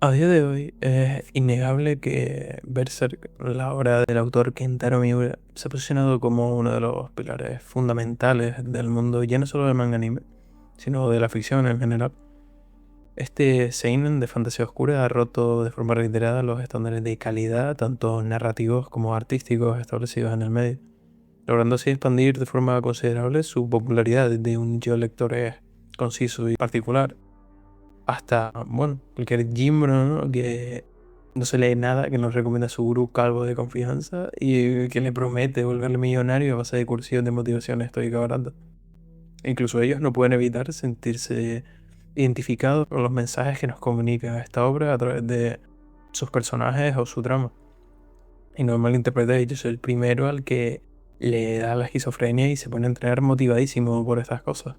A día de hoy es innegable que Berserk, la obra del autor Kentaro Miura, se ha posicionado como uno de los pilares fundamentales del mundo, ya no solo del manga anime, sino de la ficción en general. Este seinen de fantasía oscura ha roto de forma reiterada los estándares de calidad, tanto narrativos como artísticos establecidos en el medio, logrando así expandir de forma considerable su popularidad desde un nicho de lectores conciso y particular hasta, bueno, cualquier Jimbro, ¿no? Que no se lee nada, que nos recomienda a su gurú calvo de confianza y que le promete volverle millonario a base de cursillos de motivación estoica barata. Incluso ellos no pueden evitar sentirse identificados con los mensajes que nos comunica esta obra a través de sus personajes o su trama. Y no me malinterpretéis, yo soy el primero al que le da la esquizofrenia y se pone a entrenar motivadísimo por estas cosas.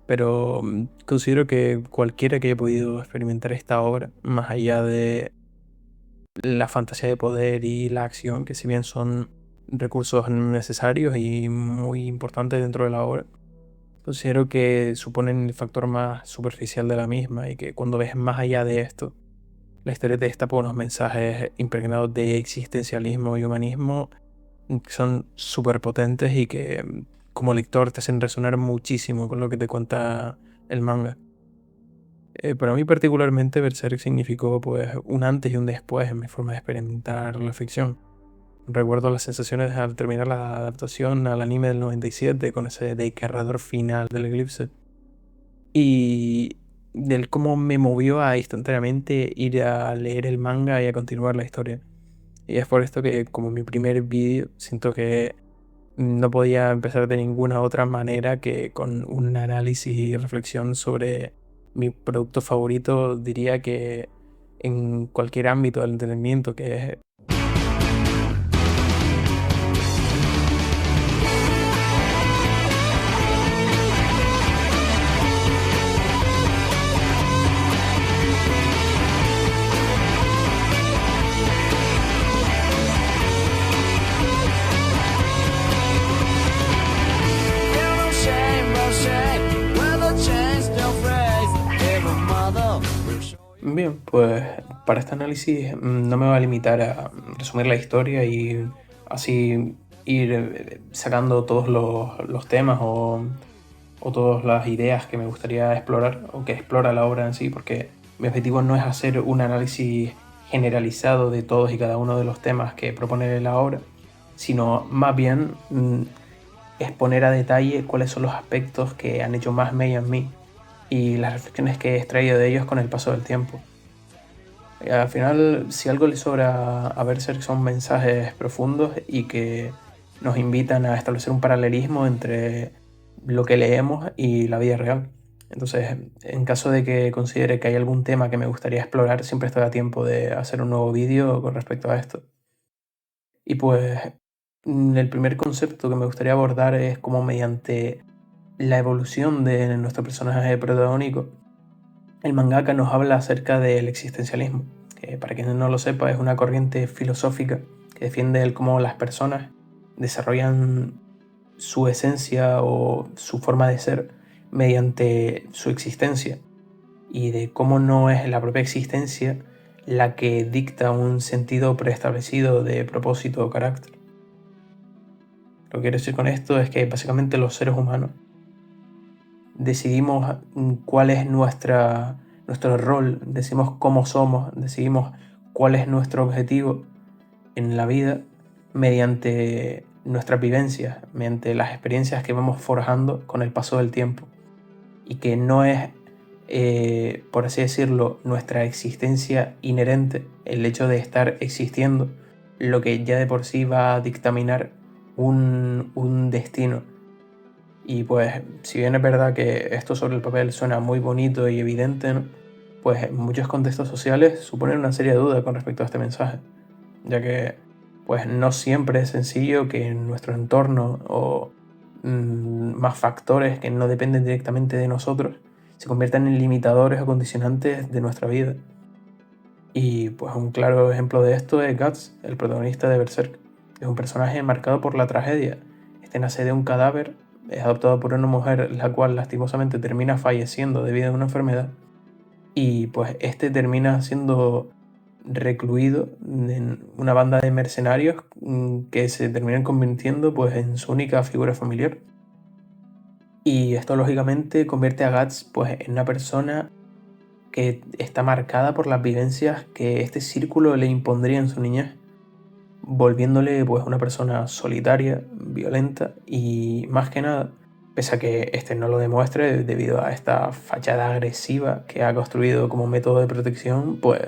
Pero considero que cualquiera que haya podido experimentar esta obra, más allá de la fantasía de poder y la acción, que si bien son recursos necesarios y muy importantes dentro de la obra, considero que suponen el factor más superficial de la misma y que cuando ves más allá de esto, la historia te destapa unos mensajes impregnados de existencialismo y humanismo que son súper potentes y que como lector te hacen resonar muchísimo con lo que te cuenta el manga. Para mí particularmente Berserk significó pues un antes y un después en mi forma de experimentar la ficción. Recuerdo las sensaciones al terminar la adaptación al anime del 97 con ese desgarrador final del Eclipse y del cómo me movió a instantáneamente ir a leer el manga y a continuar la historia. Y es por esto que como mi primer vídeo siento que no podía empezar de ninguna otra manera que con un análisis y reflexión sobre mi producto favorito, diría que en cualquier ámbito del entretenimiento, que es... Bien, pues para este análisis no me va a limitar a resumir la historia y así ir sacando todos los temas o todas las ideas que me gustaría explorar o que explora la obra en sí, porque mi objetivo no es hacer un análisis generalizado de todos y cada uno de los temas que propone la obra, sino más bien exponer a detalle cuáles son los aspectos que han hecho más mella en mí y las reflexiones que he extraído de ellos con el paso del tiempo. Al final, si algo le sobra a Berserk son mensajes profundos y que nos invitan a establecer un paralelismo entre lo que leemos y la vida real. Entonces, en caso de que considere que hay algún tema que me gustaría explorar, siempre estoy a tiempo de hacer un nuevo vídeo con respecto a esto. Y pues, el primer concepto que me gustaría abordar es cómo mediante la evolución de nuestro personaje protagónico, el mangaka nos habla acerca del existencialismo, que para quien no lo sepa es una corriente filosófica que defiende el cómo las personas desarrollan su esencia o su forma de ser mediante su existencia y de cómo no es la propia existencia la que dicta un sentido preestablecido de propósito o carácter. Lo que quiero decir con esto es que básicamente los seres humanos decidimos cuál es nuestro rol, decidimos cómo somos, decidimos cuál es nuestro objetivo en la vida mediante nuestras vivencias, mediante las experiencias que vamos forjando con el paso del tiempo. Y que no es, por así decirlo, nuestra existencia inherente, el hecho de estar existiendo, lo que ya de por sí va a dictaminar un destino. Y pues, si bien es verdad que esto sobre el papel suena muy bonito y evidente, ¿no? Pues en muchos contextos sociales suponen una seria duda con respecto a este mensaje, ya que pues no siempre es sencillo que en nuestro entorno o más factores que no dependen directamente de nosotros se conviertan en limitadores o condicionantes de nuestra vida. Y pues un claro ejemplo de esto es Guts, el protagonista de Berserk. Es un personaje marcado por la tragedia. Este nace de un cadáver, es adoptado por una mujer la cual lastimosamente termina falleciendo debido a una enfermedad y pues este termina siendo recluido en una banda de mercenarios que se terminan convirtiendo pues en su única figura familiar. Y esto lógicamente convierte a Guts pues en una persona que está marcada por las vivencias que este círculo le impondría en su niñez, volviéndole pues una persona solitaria, violenta y más que nada, pese a que este no lo demuestre debido a esta fachada agresiva que ha construido como método de protección, pues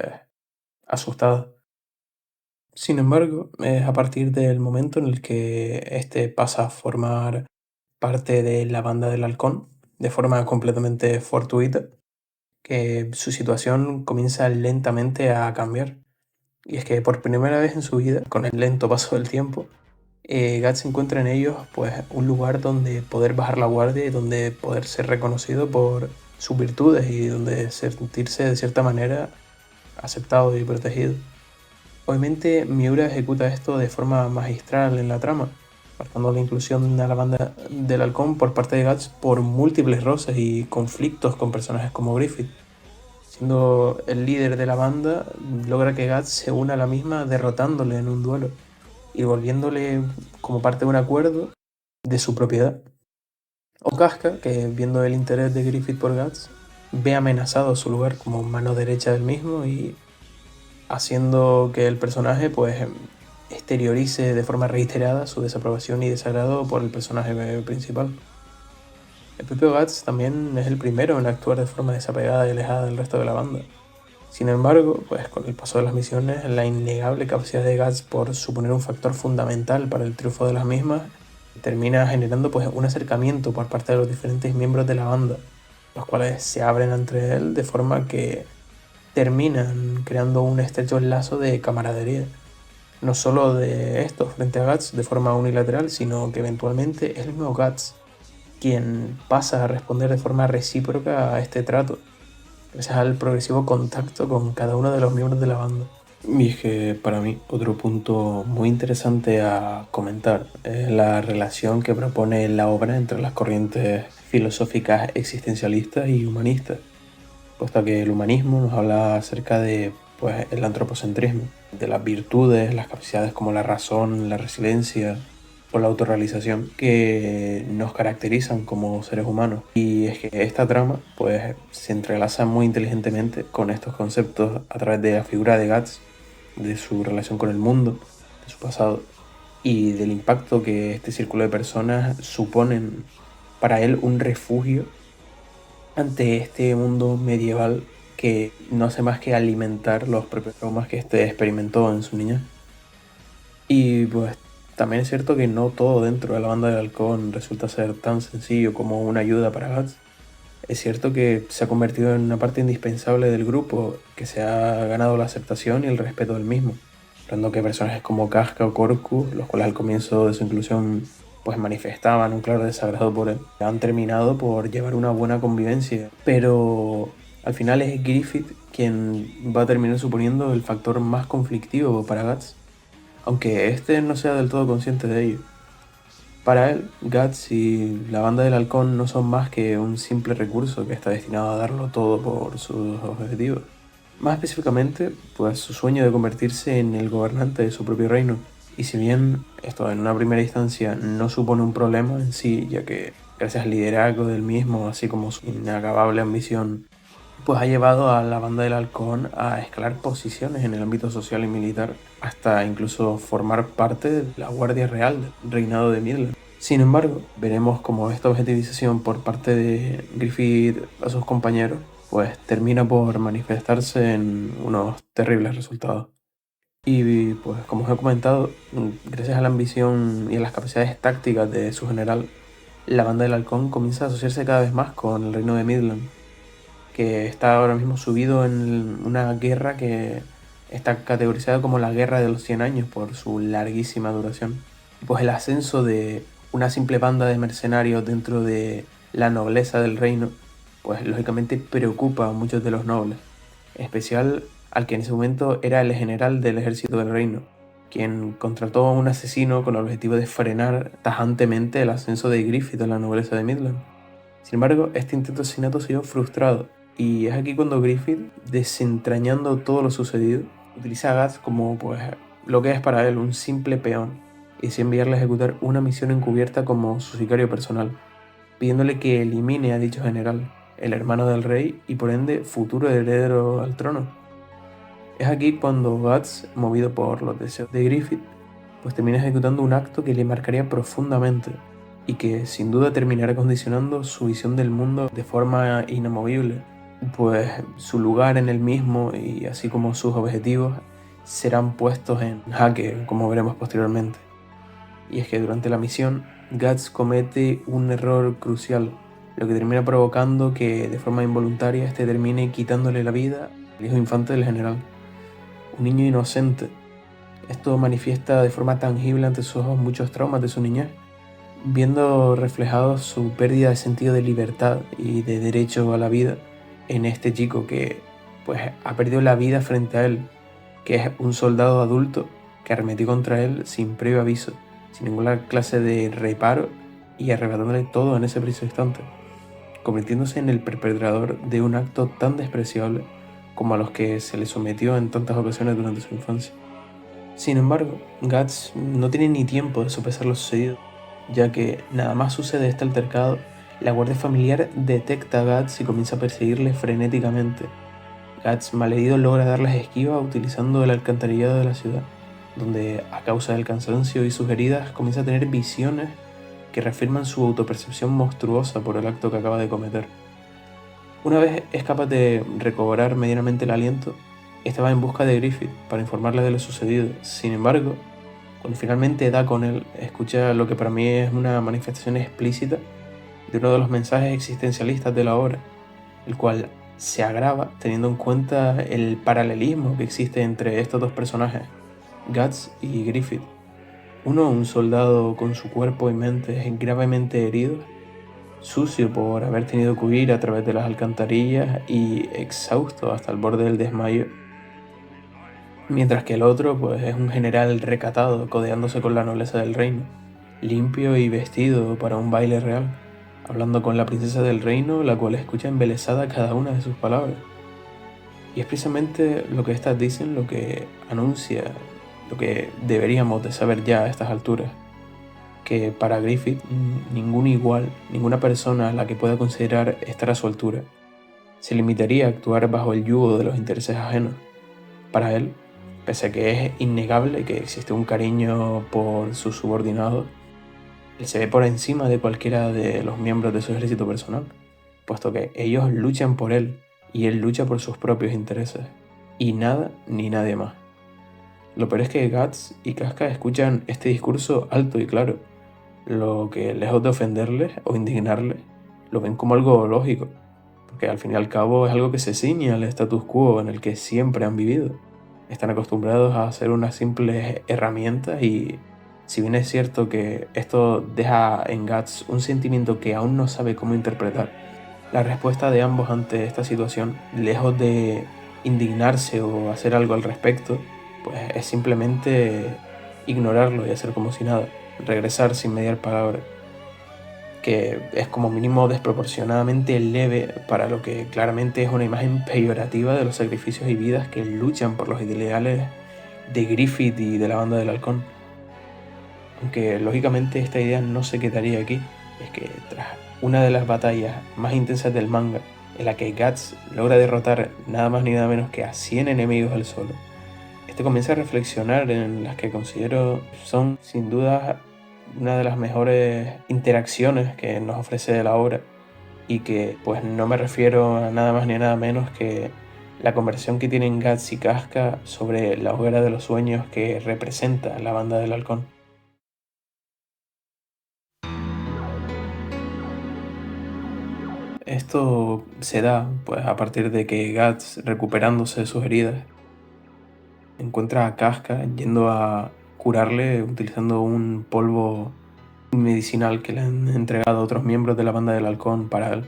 asustado. Sin embargo, es a partir del momento en el que este pasa a formar parte de la banda del halcón de forma completamente fortuita, que su situación comienza lentamente a cambiar. Y es que por primera vez en su vida, con el lento paso del tiempo, Guts encuentra en ellos pues, un lugar donde poder bajar la guardia y donde poder ser reconocido por sus virtudes y donde sentirse de cierta manera aceptado y protegido. Obviamente Miura ejecuta esto de forma magistral en la trama, marcando la inclusión de la banda del halcón por parte de Guts por múltiples roces y conflictos con personajes como Griffith. Siendo el líder de la banda, logra que Guts se una a la misma derrotándole en un duelo y volviéndole como parte de un acuerdo de su propiedad. O Casca, que viendo el interés de Griffith por Guts, ve amenazado su lugar como mano derecha del mismo y haciendo que el personaje pues exteriorice de forma reiterada su desaprobación y desagrado por el personaje principal. El propio Guts también es el primero en actuar de forma desapegada y alejada del resto de la banda. Sin embargo, pues con el paso de las misiones, la innegable capacidad de Guts por suponer un factor fundamental para el triunfo de las mismas termina generando pues un acercamiento por parte de los diferentes miembros de la banda, los cuales se abren entre él de forma que terminan creando un estrecho lazo de camaradería. No solo de estos frente a Guts de forma unilateral, sino que eventualmente es el mismo Guts quien pasa a responder de forma recíproca a este trato, gracias al progresivo contacto con cada uno de los miembros de la banda. Y es que para mí otro punto muy interesante a comentar es la relación que propone la obra entre las corrientes filosóficas existencialistas y humanistas, puesto que el humanismo nos habla acerca de pues, el antropocentrismo, de las virtudes, las capacidades como la razón, la resiliencia o la autorrealización que nos caracterizan como seres humanos. Y es que esta trama pues, se entrelaza muy inteligentemente con estos conceptos a través de la figura de Guts, de su relación con el mundo, de su pasado y del impacto que este círculo de personas suponen para él un refugio ante este mundo medieval que no hace más que alimentar los propios traumas que este experimentó en su niñez. Y pues también es cierto que no todo dentro de la banda del halcón resulta ser tan sencillo como una ayuda para Guts. Es cierto que se ha convertido en una parte indispensable del grupo, que se ha ganado la aceptación y el respeto del mismo, dando que personajes como Casca o Corcus, los cuales al comienzo de su inclusión pues manifestaban un claro desagrado por él, han terminado por llevar una buena convivencia, pero al final es Griffith quien va a terminar suponiendo el factor más conflictivo para Guts, aunque este no sea del todo consciente de ello. Para él, Guts y la banda del halcón no son más que un simple recurso que está destinado a darlo todo por sus objetivos. Más específicamente, pues su sueño de convertirse en el gobernante de su propio reino. Y si bien esto en una primera instancia no supone un problema en sí, ya que gracias al liderazgo del mismo, así como su inacabable ambición, pues ha llevado a la banda del halcón a escalar posiciones en el ámbito social y militar, hasta incluso formar parte de la Guardia Real del Reinado de Midland. Sin embargo, veremos cómo esta objetivización por parte de Griffith a sus compañeros pues termina por manifestarse en unos terribles resultados. Y pues como os he comentado, gracias a la ambición y a las capacidades tácticas de su general, la banda del halcón comienza a asociarse cada vez más con el reino de Midland, que está ahora mismo subido en una guerra que está categorizada como la Guerra de los 100 años por su larguísima duración. Pues el ascenso de una simple banda de mercenarios dentro de la nobleza del reino, pues lógicamente preocupa a muchos de los nobles, en especial al que en ese momento era el general del ejército del reino, quien contrató a un asesino con el objetivo de frenar tajantemente el ascenso de Griffith a la nobleza de Midland. Sin embargo, este intento de asesinato se vio frustrado Y es aquí cuando Griffith, desentrañando todo lo sucedido, utiliza a Guts como pues lo que es para él un simple peón y decide enviarle a ejecutar una misión encubierta como su sicario personal, pidiéndole que elimine a dicho general, el hermano del rey y por ende futuro heredero al trono. Es aquí cuando Guts, movido por los deseos de Griffith, pues termina ejecutando un acto que le marcaría profundamente y que sin duda terminará condicionando su visión del mundo de forma inamovible, pues su lugar en el mismo y así como sus objetivos serán puestos en jaque, como veremos posteriormente. Y es que durante la misión, Guts comete un error crucial, lo que termina provocando que de forma involuntaria este termine quitándole la vida al hijo infante del general, un niño inocente. Esto manifiesta de forma tangible ante sus ojos muchos traumas de su niñez, viendo reflejado su pérdida de sentido de libertad y de derecho a la vida en este chico que pues ha perdido la vida frente a él, que es un soldado adulto que arremetió contra él sin previo aviso, sin ninguna clase de reparo y arrebatándole todo en ese preciso instante, convirtiéndose en el perpetrador de un acto tan despreciable como a los que se le sometió en tantas ocasiones durante su infancia. Sin embargo, Guts no tiene ni tiempo de sopesar lo sucedido, ya que nada más sucede este altercado, la guardia familiar detecta a Guts y comienza a perseguirle frenéticamente. Guts, malherido, logra darles esquiva utilizando el alcantarillado de la ciudad, donde a causa del cansancio y sus heridas comienza a tener visiones que reafirman su autopercepción monstruosa por el acto que acaba de cometer. Una vez es capaz de recobrar medianamente el aliento, este va en busca de Griffith para informarle de lo sucedido. Sin embargo, cuando finalmente da con él, escucha lo que para mí es una manifestación explícita de uno de los mensajes existencialistas de la obra, el cual se agrava teniendo en cuenta el paralelismo que existe entre estos dos personajes, Guts y Griffith. Uno, un soldado con su cuerpo y mente gravemente heridos, sucio por haber tenido que huir a través de las alcantarillas y exhausto hasta el borde del desmayo, mientras que el otro pues es un general recatado codeándose con la nobleza del reino, limpio y vestido para un baile real, hablando con la princesa del reino, la cual escucha embelesada cada una de sus palabras. Y es precisamente lo que éstas dicen lo que anuncia lo que deberíamos de saber ya a estas alturas, que para Griffith ningún igual, ninguna persona a la que pueda considerar estar a su altura, se limitaría a actuar bajo el yugo de los intereses ajenos. Para él, pese a que es innegable que existe un cariño por sus subordinados, él se ve por encima de cualquiera de los miembros de su ejército personal, puesto que ellos luchan por él y él lucha por sus propios intereses, y nada ni nadie más. Lo peor es que Guts y Casca escuchan este discurso alto y claro, lo que lejos de ofenderles o indignarles, lo ven como algo lógico, porque al fin y al cabo es algo que se ciñe al status quo en el que siempre han vivido. Están acostumbrados a ser unas simples herramientas y si bien es cierto que esto deja en Guts un sentimiento que aún no sabe cómo interpretar, la respuesta de ambos ante esta situación, lejos de indignarse o hacer algo al respecto, pues es simplemente ignorarlo y hacer como si nada, regresar sin mediar palabra, que es como mínimo desproporcionadamente leve para lo que claramente es una imagen peyorativa de los sacrificios y vidas que luchan por los ideales de Griffith y de la Banda del Halcón. Aunque lógicamente esta idea no se quedaría aquí, es que tras una de las batallas más intensas del manga, en la que Guts logra derrotar nada más ni nada menos que a 100 enemigos al solo, este comienza a reflexionar en las que considero son sin duda una de las mejores interacciones que nos ofrece la obra y que pues no me refiero a nada más ni a nada menos que la conversación que tienen Guts y Casca sobre la hoguera de los sueños que representa la Banda del Halcón. Esto se da pues a partir de que Guts, recuperándose de sus heridas, encuentra a Casca yendo a curarle utilizando un polvo medicinal que le han entregado otros miembros de la Banda del Halcón para él.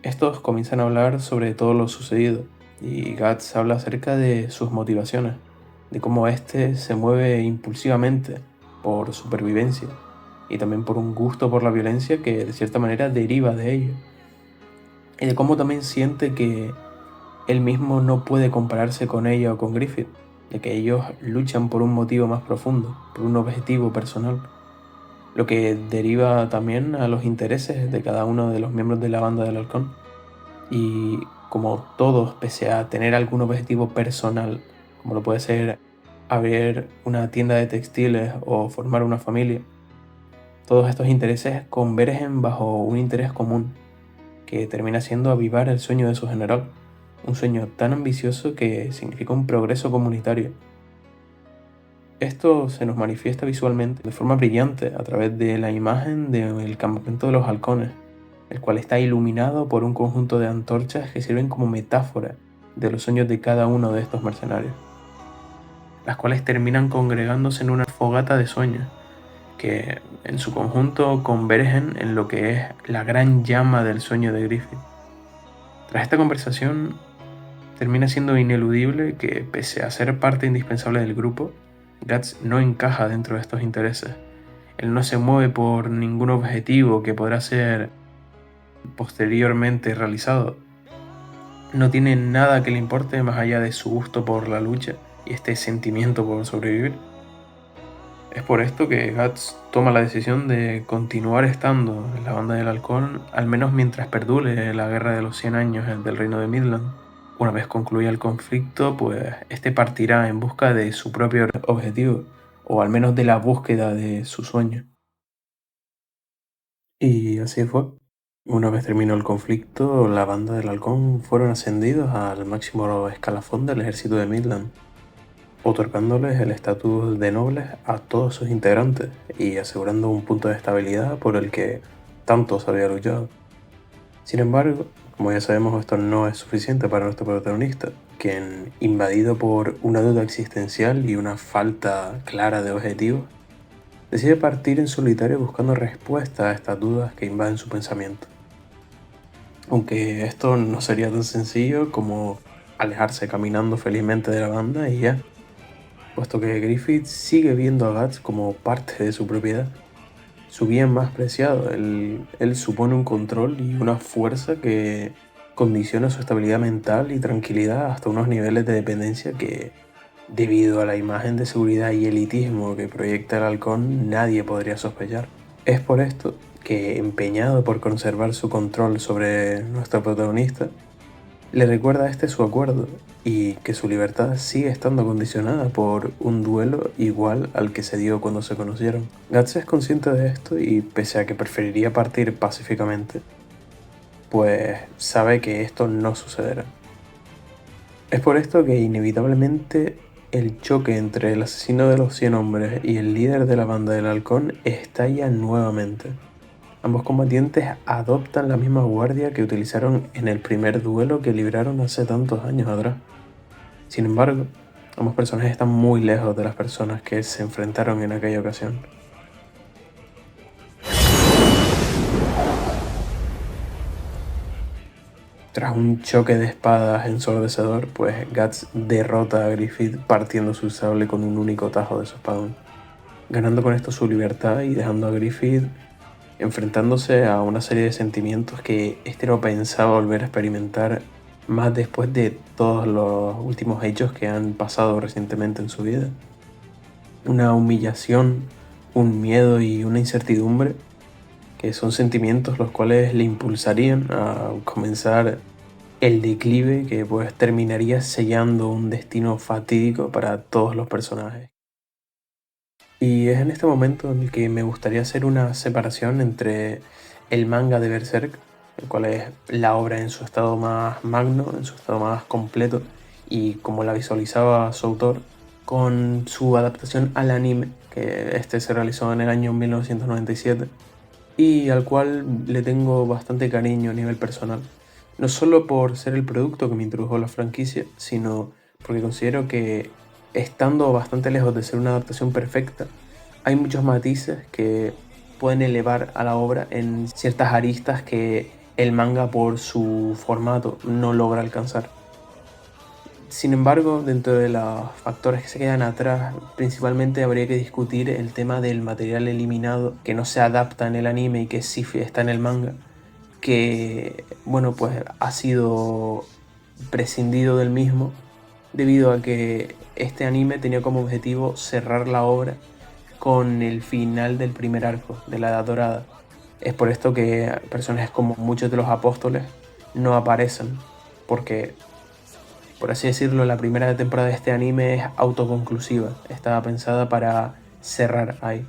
Estos comienzan a hablar sobre todo lo sucedido y Guts habla acerca de sus motivaciones, de cómo éste se mueve impulsivamente por supervivencia y también por un gusto por la violencia que de cierta manera deriva de ello. y de cómo también siente que él mismo no puede compararse con ella o con Griffith, de que ellos luchan por un motivo más profundo, por un objetivo personal, lo que deriva también a los intereses de cada uno de los miembros de la banda del Halcón. Y como todos, pese a tener algún objetivo personal, como lo puede ser abrir una tienda de textiles o formar una familia, todos estos intereses convergen bajo un interés común, que termina siendo avivar el sueño de su general, un sueño tan ambicioso que significa un progreso comunitario. Esto se nos manifiesta visualmente de forma brillante a través de la imagen del campamento de los halcones, el cual está iluminado por un conjunto de antorchas que sirven como metáfora de los sueños de cada uno de estos mercenarios, las cuales terminan congregándose en una fogata de sueños, que en su conjunto convergen en lo que es la gran llama del sueño de Griffith. Tras esta conversación, termina siendo ineludible que, pese a ser parte indispensable del grupo, Guts no encaja dentro de estos intereses. Él no se mueve por ningún objetivo que podrá ser posteriormente realizado. No tiene nada que le importe más allá de su gusto por la lucha y este sentimiento por sobrevivir. Es por esto que Guts toma la decisión de continuar estando en la banda del Halcón, al menos mientras perdure la guerra de los 100 años del reino de Midland. Una vez concluya el conflicto, pues este partirá en busca de su propio objetivo, o al menos de la búsqueda de su sueño. Y así fue. Una vez terminó el conflicto, la banda del Halcón fueron ascendidos al máximo escalafón del ejército de Midland, otorgándoles el estatus de nobles a todos sus integrantes y asegurando un punto de estabilidad por el que tanto se había luchado. Sin embargo, como ya sabemos, esto no es suficiente para nuestro protagonista, quien, invadido por una duda existencial y una falta clara de objetivos, decide partir en solitario buscando respuesta a estas dudas que invaden su pensamiento. Aunque esto no sería tan sencillo como alejarse caminando felizmente de la banda y ya, puesto que Griffith sigue viendo a Guts como parte de su propiedad, su bien más preciado. Él supone un control y una fuerza que condiciona su estabilidad mental y tranquilidad hasta unos niveles de dependencia que, debido a la imagen de seguridad y elitismo que proyecta el halcón, nadie podría sospechar. Es por esto que, empeñado por conservar su control sobre nuestro protagonista, le recuerda a este su acuerdo y que su libertad sigue estando condicionada por un duelo igual al que se dio cuando se conocieron. Guts es consciente de esto y, pese a que preferiría partir pacíficamente, pues sabe que esto no sucederá. Es por esto que inevitablemente el choque entre el asesino de los 100 hombres y el líder de la banda del halcón estalla nuevamente. Ambos combatientes adoptan la misma guardia que utilizaron en el primer duelo que libraron hace tantos años atrás. Sin embargo, ambos personajes están muy lejos de las personas que se enfrentaron en aquella ocasión. Tras un choque de espadas ensordecedor, pues Guts derrota a Griffith partiendo su sable con un único tajo de su espadón, ganando con esto su libertad y dejando a Griffith enfrentándose a una serie de sentimientos que este no pensaba volver a experimentar, más después de todos los últimos hechos que han pasado recientemente en su vida. Una humillación, un miedo y una incertidumbre que son sentimientos los cuales le impulsarían a comenzar el declive que pues terminaría sellando un destino fatídico para todos los personajes. Y es en este momento en el que me gustaría hacer una separación entre el manga de Berserk, el cual es la obra en su estado más magno, en su estado más completo, y como la visualizaba su autor, con su adaptación al anime, que este se realizó en el año 1997, y al cual le tengo bastante cariño a nivel personal. No solo por ser el producto que me introdujo la franquicia, sino porque considero que, estando bastante lejos de ser una adaptación perfecta, hay muchos matices que pueden elevar a la obra en ciertas aristas que el manga, por su formato, no logra alcanzar. Sin embargo, dentro de los factores que se quedan atrás, principalmente habría que discutir el tema del material eliminado que no se adapta en el anime y que sí está en el manga, que, bueno, pues ha sido prescindido del mismo debido a que este anime tenía como objetivo cerrar la obra con el final del primer arco de la Edad Dorada. Es por esto que personajes como muchos de los apóstoles no aparecen, porque, por así decirlo, la primera temporada de este anime es autoconclusiva, estaba pensada para cerrar ahí.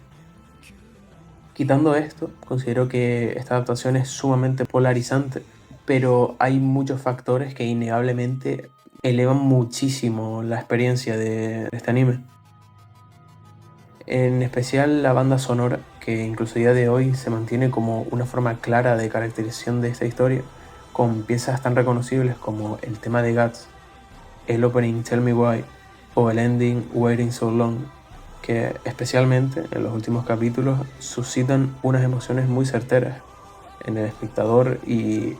Quitando esto, considero que esta adaptación es sumamente polarizante, pero hay muchos factores que innegablemente elevan muchísimo la experiencia de este anime. En especial la banda sonora, que incluso a día de hoy se mantiene como una forma clara de caracterización de esta historia, con piezas tan reconocibles como el tema de Guts, el opening Tell Me Why o el ending Waiting So Long, que especialmente en los últimos capítulos suscitan unas emociones muy certeras en el espectador y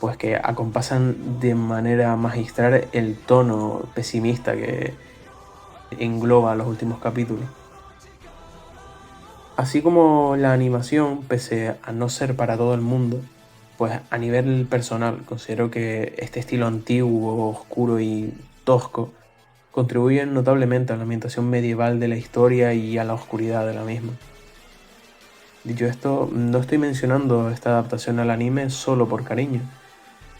pues que acompasan de manera magistral el tono pesimista que engloba los últimos capítulos. Así como la animación, pese a no ser para todo el mundo, pues a nivel personal considero que este estilo antiguo, oscuro y tosco contribuyen notablemente a la ambientación medieval de la historia y a la oscuridad de la misma. Dicho esto, no estoy mencionando esta adaptación al anime solo por cariño,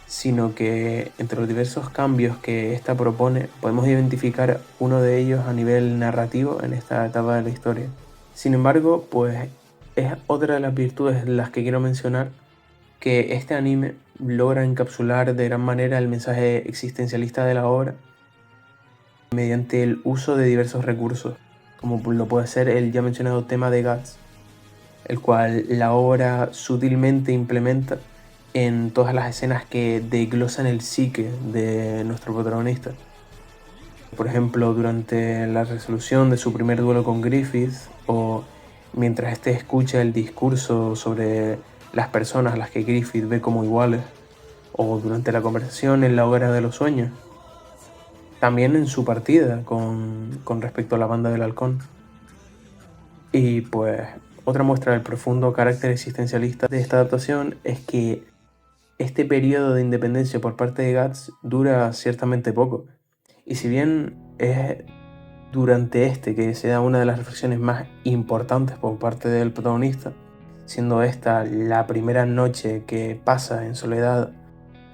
sino que entre los diversos cambios que esta propone podemos identificar uno de ellos a nivel narrativo en esta etapa de la historia. Sin embargo, pues es otra de las virtudes las que quiero mencionar, que este anime logra encapsular de gran manera el mensaje existencialista de la obra mediante el uso de diversos recursos, como lo puede ser el ya mencionado tema de Guts, el cual la obra sutilmente implementa en todas las escenas que desglosan el psique de nuestro protagonista. Por ejemplo, durante la resolución de su primer duelo con Griffith, o mientras éste escucha el discurso sobre las personas a las que Griffith ve como iguales, o durante la conversación en la hoguera de los sueños. También en su partida con respecto a la banda del halcón. Y pues otra muestra del profundo carácter existencialista de esta adaptación es que este periodo de independencia por parte de Guts dura ciertamente poco. Y si bien es durante este que se da una de las reflexiones más importantes por parte del protagonista, siendo esta la primera noche que pasa en soledad,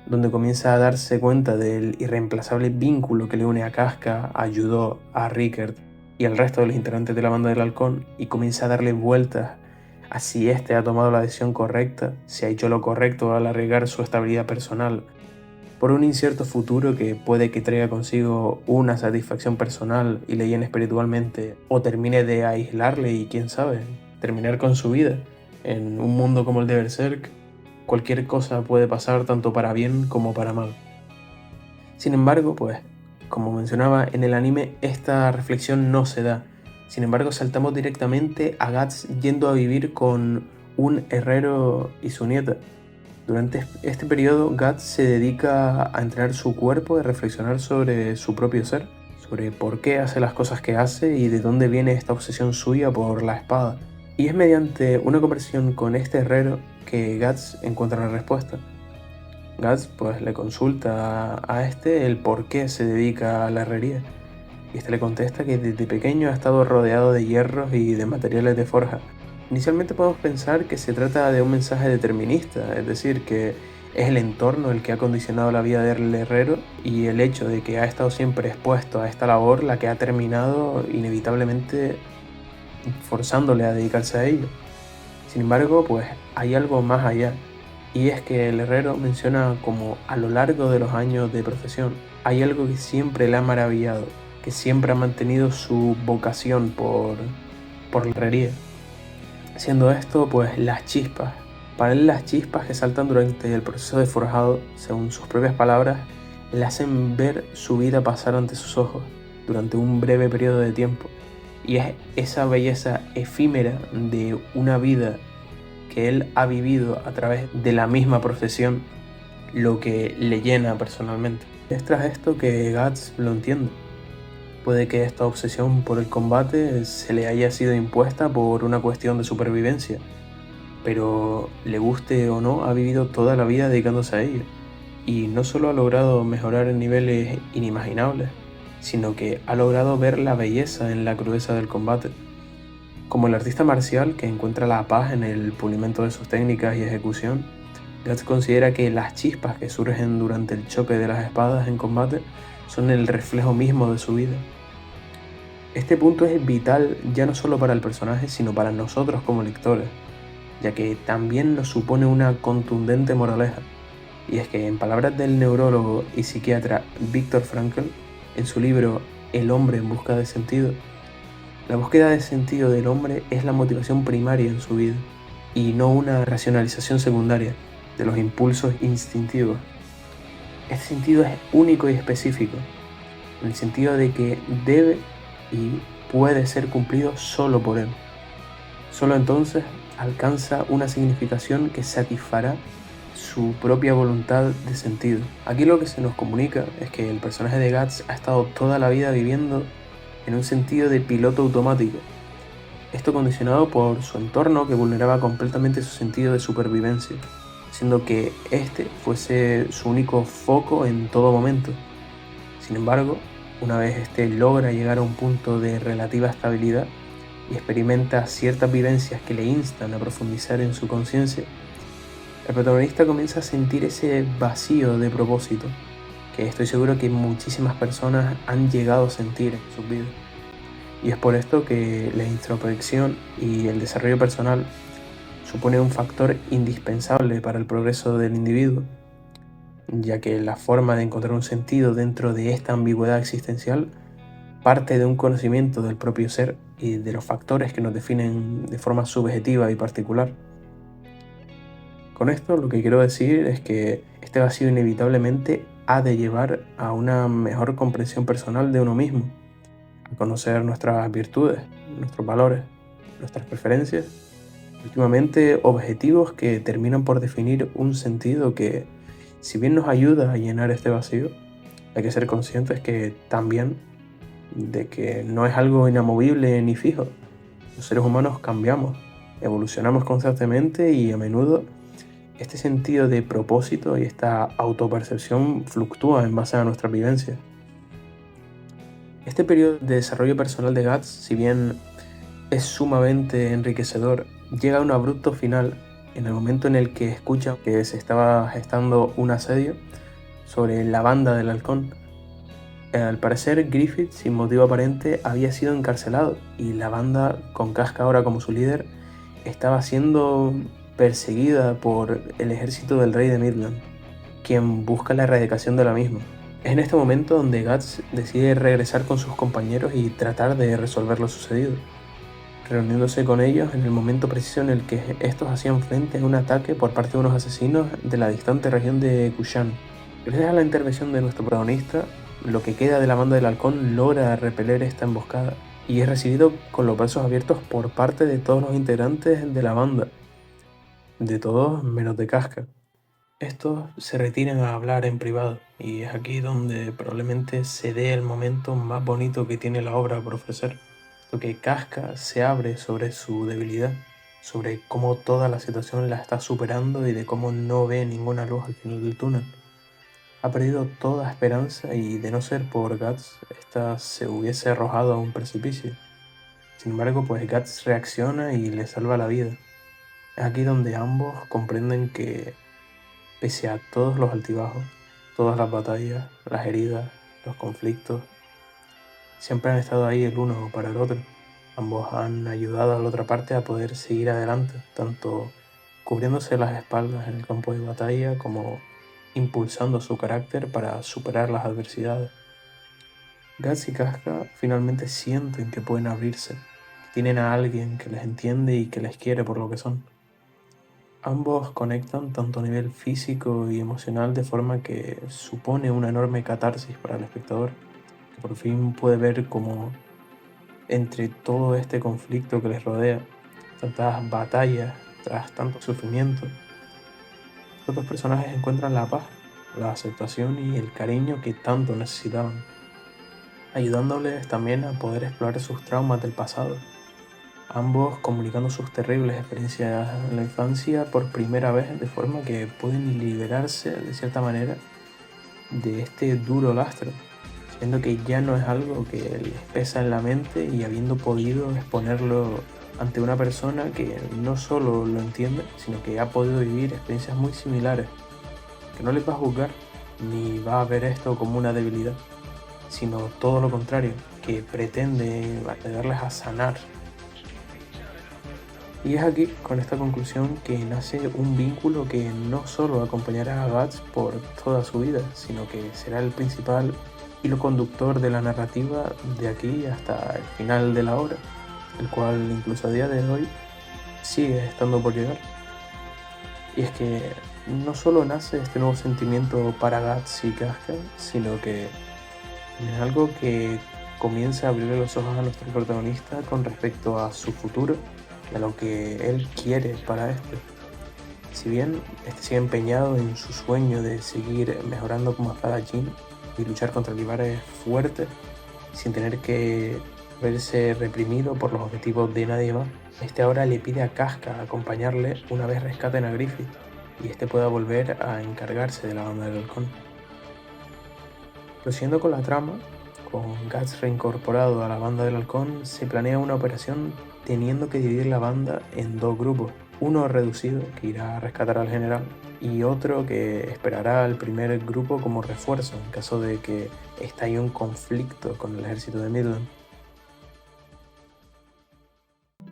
donde comienza a darse cuenta del irreemplazable vínculo que le une a Casca, a Judo, a Rickert y al resto de los integrantes de la banda del halcón, y comienza a darle vueltas a si éste ha tomado la decisión correcta, si ha hecho lo correcto al arriesgar su estabilidad personal por un incierto futuro que puede que traiga consigo una satisfacción personal y le llene espiritualmente, o termine de aislarle y quién sabe, terminar con su vida. En un mundo como el de Berserk, cualquier cosa puede pasar tanto para bien como para mal. Sin embargo, pues, como mencionaba, en el anime esta reflexión no se da. Sin embargo, saltamos directamente a Guts yendo a vivir con un herrero y su nieta. Durante este periodo, Guts se dedica a entrenar su cuerpo y reflexionar sobre su propio ser, sobre por qué hace las cosas que hace y de dónde viene esta obsesión suya por la espada. Y es mediante una conversación con este herrero que Guts encuentra la respuesta. Guts pues le consulta a este el por qué se dedica a la herrería. Y este le contesta que desde pequeño ha estado rodeado de hierros y de materiales de forja. Inicialmente podemos pensar que se trata de un mensaje determinista, es decir, que es el entorno el que ha condicionado la vida del herrero y el hecho de que ha estado siempre expuesto a esta labor la que ha terminado inevitablemente forzándole a dedicarse a ello. Sin embargo, pues hay algo más allá, y es que el herrero menciona como a lo largo de los años de profesión hay algo que siempre le ha maravillado, que siempre ha mantenido su vocación por la herrería. Siendo esto, pues las chispas. Para él las chispas que saltan durante el proceso de forjado, según sus propias palabras, le hacen ver su vida pasar ante sus ojos durante un breve periodo de tiempo. Y es esa belleza efímera de una vida que él ha vivido a través de la misma profesión lo que le llena personalmente. Es tras esto que Guts lo entiende. Puede que esta obsesión por el combate se le haya sido impuesta por una cuestión de supervivencia, pero le guste o no, ha vivido toda la vida dedicándose a ello. Y no solo ha logrado mejorar en niveles inimaginables, sino que ha logrado ver la belleza en la crudeza del combate. Como el artista marcial que encuentra la paz en el pulimento de sus técnicas y ejecución, Guts considera que las chispas que surgen durante el choque de las espadas en combate son el reflejo mismo de su vida. Este punto es vital ya no solo para el personaje, sino para nosotros como lectores, ya que también nos supone una contundente moraleja. Y es que, en palabras del neurólogo y psiquiatra Viktor Frankl, en su libro El hombre en busca de sentido, la búsqueda de sentido del hombre es la motivación primaria en su vida, y no una racionalización secundaria de los impulsos instintivos. Este sentido es único y específico, en el sentido de que debe y puede ser cumplido solo por él. Solo entonces alcanza una significación que satisfará su propia voluntad de sentido. Aquí lo que se nos comunica es que el personaje de Guts ha estado toda la vida viviendo en un sentido de piloto automático. Esto condicionado por su entorno que vulneraba completamente su sentido de supervivencia, haciendo que este fuese su único foco en todo momento. Sin embargo, una vez este logra llegar a un punto de relativa estabilidad y experimenta ciertas vivencias que le instan a profundizar en su conciencia, el protagonista comienza a sentir ese vacío de propósito que estoy seguro que muchísimas personas han llegado a sentir en sus vidas. Y es por esto que la introspección y el desarrollo personal supone un factor indispensable para el progreso del individuo, ya que la forma de encontrar un sentido dentro de esta ambigüedad existencial parte de un conocimiento del propio ser y de los factores que nos definen de forma subjetiva y particular. Con esto lo que quiero decir es que este vacío inevitablemente ha de llevar a una mejor comprensión personal de uno mismo, a conocer nuestras virtudes, nuestros valores, nuestras preferencias, últimamente objetivos que terminan por definir un sentido que, si bien nos ayuda a llenar este vacío, hay que ser conscientes que también de que no es algo inamovible ni fijo. Los seres humanos cambiamos, evolucionamos constantemente y a menudo este sentido de propósito y esta autopercepción fluctúa en base a nuestras vivencias. Este periodo de desarrollo personal de Guts, si bien es sumamente enriquecedor, llega a un abrupto final en el momento en el que escucha que se estaba gestando un asedio sobre la banda del halcón. Al parecer, Griffith, sin motivo aparente, había sido encarcelado y la banda, con Casca ahora como su líder, estaba siendo perseguida por el ejército del rey de Midland, quien busca la erradicación de la misma. Es en este momento donde Guts decide regresar con sus compañeros y tratar de resolver lo sucedido, reuniéndose con ellos en el momento preciso en el que estos hacían frente a un ataque por parte de unos asesinos de la distante región de Kushan. Gracias a la intervención de nuestro protagonista, lo que queda de la banda del halcón logra repeler esta emboscada y es recibido con los brazos abiertos por parte de todos los integrantes de la banda, de todos menos de Casca. Estos se retiran a hablar en privado y es aquí donde probablemente se dé el momento más bonito que tiene la obra por ofrecer, lo que Casca se abre sobre su debilidad, sobre cómo toda la situación la está superando y de cómo no ve ninguna luz al final del túnel. Ha perdido toda esperanza y, de no ser por Guts, esta se hubiese arrojado a un precipicio. Sin embargo, pues Guts reacciona y le salva la vida. Es aquí donde ambos comprenden que, pese a todos los altibajos, todas las batallas, las heridas, los conflictos, siempre han estado ahí el uno para el otro. Ambos han ayudado a la otra parte a poder seguir adelante, tanto cubriéndose las espaldas en el campo de batalla como impulsando su carácter para superar las adversidades. Guts y Casca finalmente sienten que pueden abrirse, que tienen a alguien que les entiende y que les quiere por lo que son. Ambos conectan tanto a nivel físico y emocional de forma que supone una enorme catarsis para el espectador, que por fin puede ver cómo entre todo este conflicto que les rodea, tantas batallas, tras tanto sufrimiento, estos dos personajes encuentran la paz, la aceptación y el cariño que tanto necesitaban, ayudándoles también a poder explorar sus traumas del pasado, ambos comunicando sus terribles experiencias en la infancia por primera vez, de forma que pueden liberarse de cierta manera de este duro lastre, siendo que ya no es algo que les pesa en la mente y habiendo podido exponerlo ante una persona que no solo lo entiende, sino que ha podido vivir experiencias muy similares, que no les va a juzgar ni va a ver esto como una debilidad, sino todo lo contrario, que pretende ayudarles a sanar. Y es aquí, con esta conclusión, que nace un vínculo que no solo acompañará a Guts por toda su vida, sino que será el principal hilo conductor de la narrativa de aquí hasta el final de la obra, el cual incluso a día de hoy sigue estando por llegar. Y es que no solo nace este nuevo sentimiento para Guts y Casca, sino que es algo que comienza a abrirle los ojos a nuestro protagonista con respecto a su futuro y a lo que él quiere para este. Si bien este sigue empeñado en su sueño de seguir mejorando como espadachín y luchar contra rivales fuertes sin tener que verse reprimido por los objetivos de nadie más, este ahora le pide a Casca acompañarle una vez rescaten a Griffith y este pueda volver a encargarse de la banda del halcón. Prosiguiendo con la trama, con Guts reincorporado a la banda del halcón, se planea una operación teniendo que dividir la banda en dos grupos, uno reducido que irá a rescatar al general y otro que esperará al primer grupo como refuerzo en caso de que estalle un conflicto con el ejército de Midland.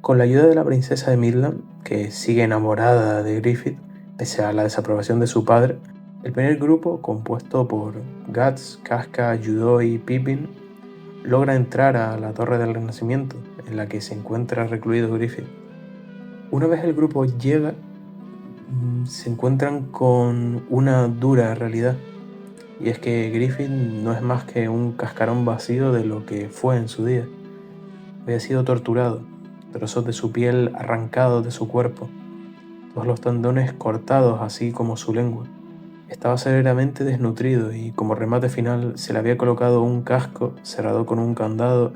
Con la ayuda de la princesa de Midland, que sigue enamorada de Griffith pese a la desaprobación de su padre, el primer grupo, compuesto por Guts, Casca, Judo y Pippin, logra entrar a la Torre del Renacimiento, en la que se encuentra recluido Griffith. Una vez el grupo llega, se encuentran con una dura realidad, y es que Griffith no es más que un cascarón vacío de lo que fue en su día. Había sido torturado, trozos de su piel arrancados de su cuerpo, todos los tendones cortados así como su lengua. Estaba severamente desnutrido y como remate final se le había colocado un casco cerrado con un candado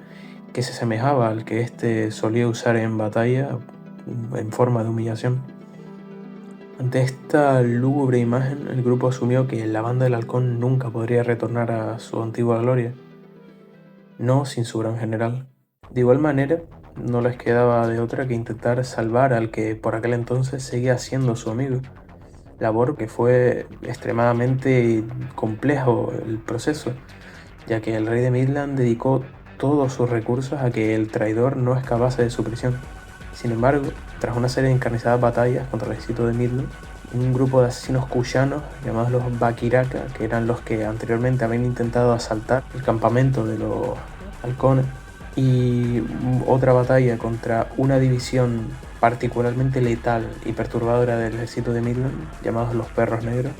que se asemejaba al que éste solía usar en batalla en forma de humillación. Ante esta lúgubre imagen, el grupo asumió que la banda del halcón nunca podría retornar a su antigua gloria, no sin su gran general. De igual manera, no les quedaba de otra que intentar salvar al que por aquel entonces seguía siendo su amigo, labor que fue extremadamente complejo el proceso, ya que el rey de Midland dedicó todos sus recursos a que el traidor no escapase de su prisión. Sin embargo, tras una serie de encarnizadas batallas contra el ejército de Midland, un grupo de asesinos cuyanos llamados los Bakiraka, que eran los que anteriormente habían intentado asaltar el campamento de los halcones, y otra batalla contra una división particularmente letal y perturbadora del ejército de Midland, llamados los Perros Negros,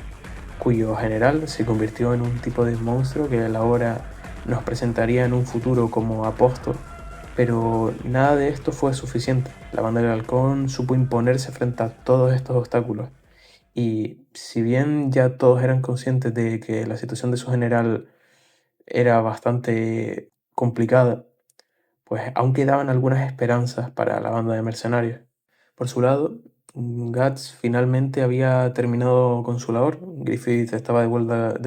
cuyo general se convirtió en un tipo de monstruo que a la hora nos presentaría en un futuro como apóstol. Pero nada de esto fue suficiente. La banda del halcón supo imponerse frente a todos estos obstáculos. Y si bien ya todos eran conscientes de que la situación de su general era bastante complicada, pues aún quedaban algunas esperanzas para la banda de mercenarios. Por su lado, Guts finalmente había terminado con su labor. Griffith estaba de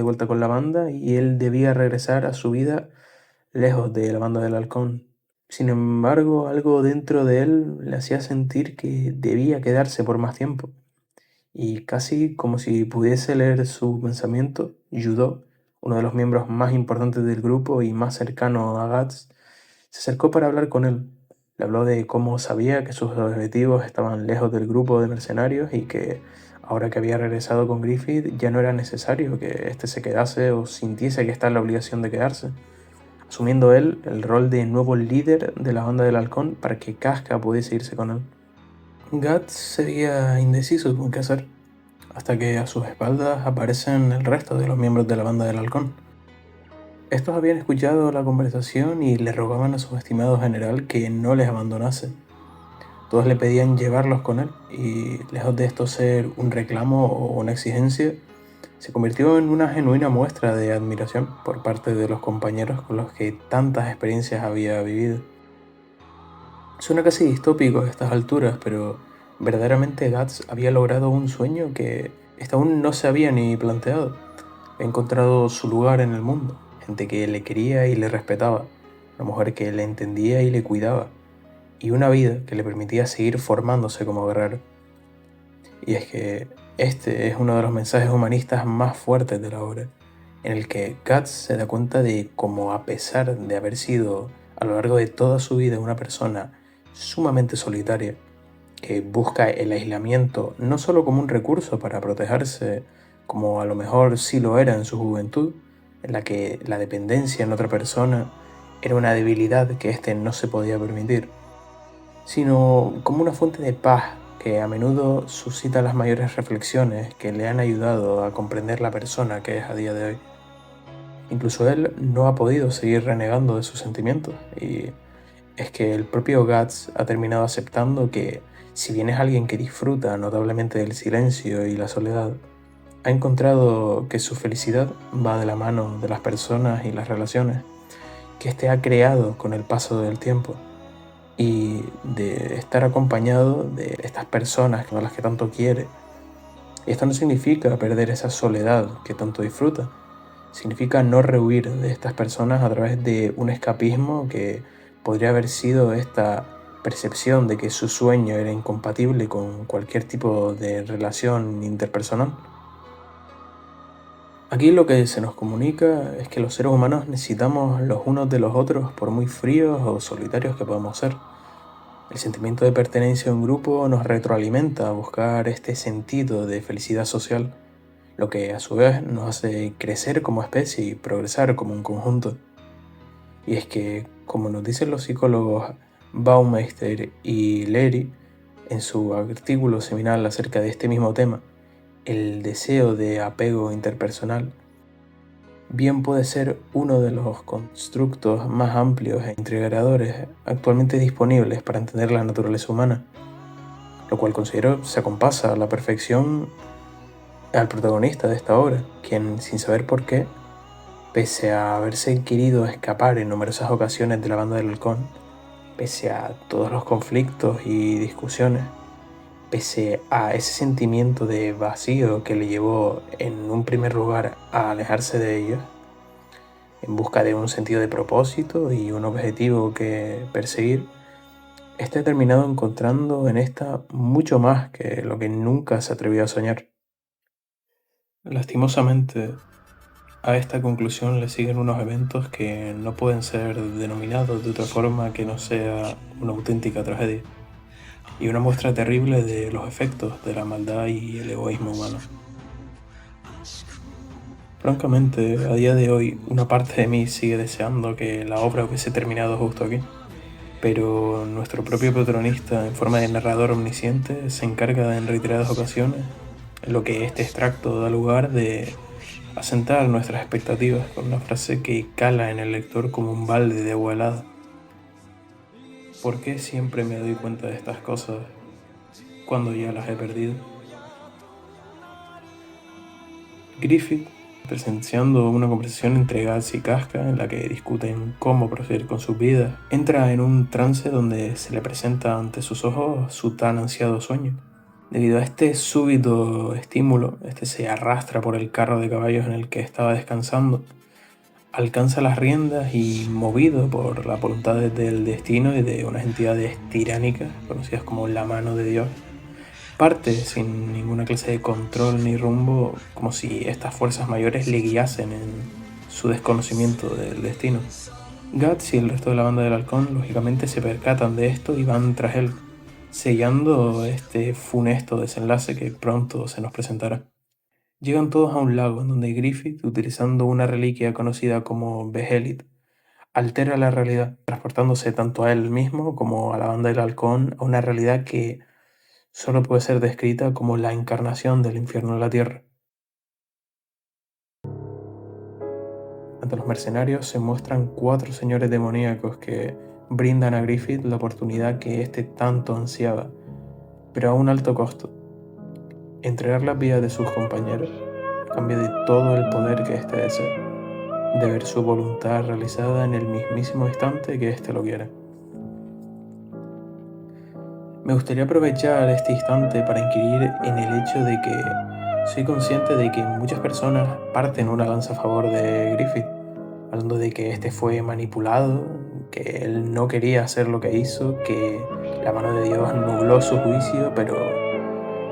vuelta con la banda y él debía regresar a su vida lejos de la banda del halcón. Sin embargo, algo dentro de él le hacía sentir que debía quedarse por más tiempo. Y casi como si pudiese leer su pensamiento, Judo, uno de los miembros más importantes del grupo y más cercano a Guts, se acercó para hablar con él. Le habló de cómo sabía que sus objetivos estaban lejos del grupo de mercenarios y que ahora que había regresado con Griffith ya no era necesario que éste se quedase o sintiese que está en la obligación de quedarse, asumiendo él el rol de nuevo líder de la banda del halcón para que Casca pudiese irse con él. Guts seguía indeciso con qué hacer, hasta que a sus espaldas aparecen el resto de los miembros de la banda del halcón. Estos habían escuchado la conversación y le rogaban a su estimado general que no les abandonase. Todos le pedían llevarlos con él y, lejos de esto ser un reclamo o una exigencia, se convirtió en una genuina muestra de admiración por parte de los compañeros con los que tantas experiencias había vivido. Suena casi distópico a estas alturas, pero verdaderamente Guts había logrado un sueño que hasta aún no se había ni planteado. Ha encontrado su lugar en el mundo, gente que le quería y le respetaba, una mujer que le entendía y le cuidaba, y una vida que le permitía seguir formándose como guerrero. Y es que este es uno de los mensajes humanistas más fuertes de la obra, en el que Guts se da cuenta de cómo, a pesar de haber sido a lo largo de toda su vida una persona sumamente solitaria, que busca el aislamiento no solo como un recurso para protegerse, como a lo mejor sí lo era en su juventud, en la que la dependencia en otra persona era una debilidad que éste no se podía permitir, sino como una fuente de paz que a menudo suscita las mayores reflexiones que le han ayudado a comprender la persona que es a día de hoy. Incluso él no ha podido seguir renegando de sus sentimientos, y es que el propio Guts ha terminado aceptando que, si bien es alguien que disfruta notablemente del silencio y la soledad, ha encontrado que su felicidad va de la mano de las personas y las relaciones que éste ha creado con el paso del tiempo, y de estar acompañado de estas personas a las que tanto quiere. Y esto no significa perder esa soledad que tanto disfruta, significa no rehuir de estas personas a través de un escapismo que podría haber sido esta percepción de que su sueño era incompatible con cualquier tipo de relación interpersonal. Aquí lo que se nos comunica es que los seres humanos necesitamos los unos de los otros, por muy fríos o solitarios que podamos ser. El sentimiento de pertenencia a un grupo nos retroalimenta a buscar este sentido de felicidad social, lo que a su vez nos hace crecer como especie y progresar como un conjunto. Y es que, como nos dicen los psicólogos Baumeister y Leary en su artículo seminal acerca de este mismo tema, el deseo de apego interpersonal bien puede ser uno de los constructos más amplios e integradores actualmente disponibles para entender la naturaleza humana, lo cual considero se acompasa a la perfección al protagonista de esta obra, quien, sin saber por qué, pese a haberse querido escapar en numerosas ocasiones de la Banda del Halcón, pese a todos los conflictos y discusiones, pese a ese sentimiento de vacío que le llevó en un primer lugar a alejarse de ellos, en busca de un sentido de propósito y un objetivo que perseguir, este ha terminado encontrando en esta mucho más que lo que nunca se atrevió a soñar. Lastimosamente, a esta conclusión le siguen unos eventos que no pueden ser denominados de otra forma que no sea una auténtica tragedia, y una muestra terrible de los efectos de la maldad y el egoísmo humano. Francamente, a día de hoy, una parte de mí sigue deseando que la obra hubiese terminado justo aquí, pero nuestro propio protagonista, en forma de narrador omnisciente, se encarga en reiteradas ocasiones, en lo que este extracto da lugar, de asentar nuestras expectativas con una frase que cala en el lector como un balde de agua helada. ¿Por qué siempre me doy cuenta de estas cosas cuando ya las he perdido? Griffith, presenciando una conversación entre Guts y Casca en la que discuten cómo proceder con sus vidas, entra en un trance donde se le presenta ante sus ojos su tan ansiado sueño. Debido a este súbito estímulo, este se arrastra por el carro de caballos en el que estaba descansando, alcanza las riendas y, movido por la voluntad del destino y de unas entidades tiránicas conocidas como la mano de Dios, parte sin ninguna clase de control ni rumbo, como si estas fuerzas mayores le guiasen en su desconocimiento del destino. Guts y el resto de la Banda del Halcón lógicamente se percatan de esto y van tras él, sellando este funesto desenlace que pronto se nos presentará. Llegan todos a un lago en donde Griffith, utilizando una reliquia conocida como Behelit, altera la realidad, transportándose tanto a él mismo como a la Banda del Halcón a una realidad que solo puede ser descrita como la encarnación del infierno en la tierra. Ante los mercenarios se muestran cuatro señores demoníacos que brindan a Griffith la oportunidad que éste tanto ansiaba, pero a un alto costo: entregar las vidas de sus compañeros a cambio de todo el poder que éste desea, de ver su voluntad realizada en el mismísimo instante que éste lo quiera. Me gustaría aprovechar este instante para inquirir en el hecho de que soy consciente de que muchas personas parten una lanza a favor de Griffith, hablando de que este fue manipulado, que él no quería hacer lo que hizo, que la mano de Dios nubló su juicio, pero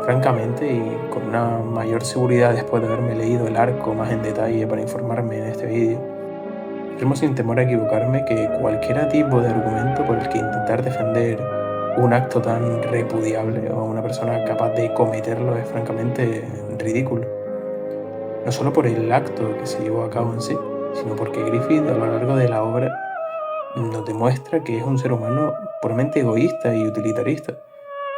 francamente y con una mayor seguridad después de haberme leído el arco más en detalle para informarme en este vídeo, afirmo sin temor a equivocarme que cualquier tipo de argumento por el que intentar defender un acto tan repudiable o a una persona capaz de cometerlo es francamente ridículo. No solo por el acto que se llevó a cabo en sí, sino porque Griffith a lo largo de la obra nos demuestra que es un ser humano puramente egoísta y utilitarista.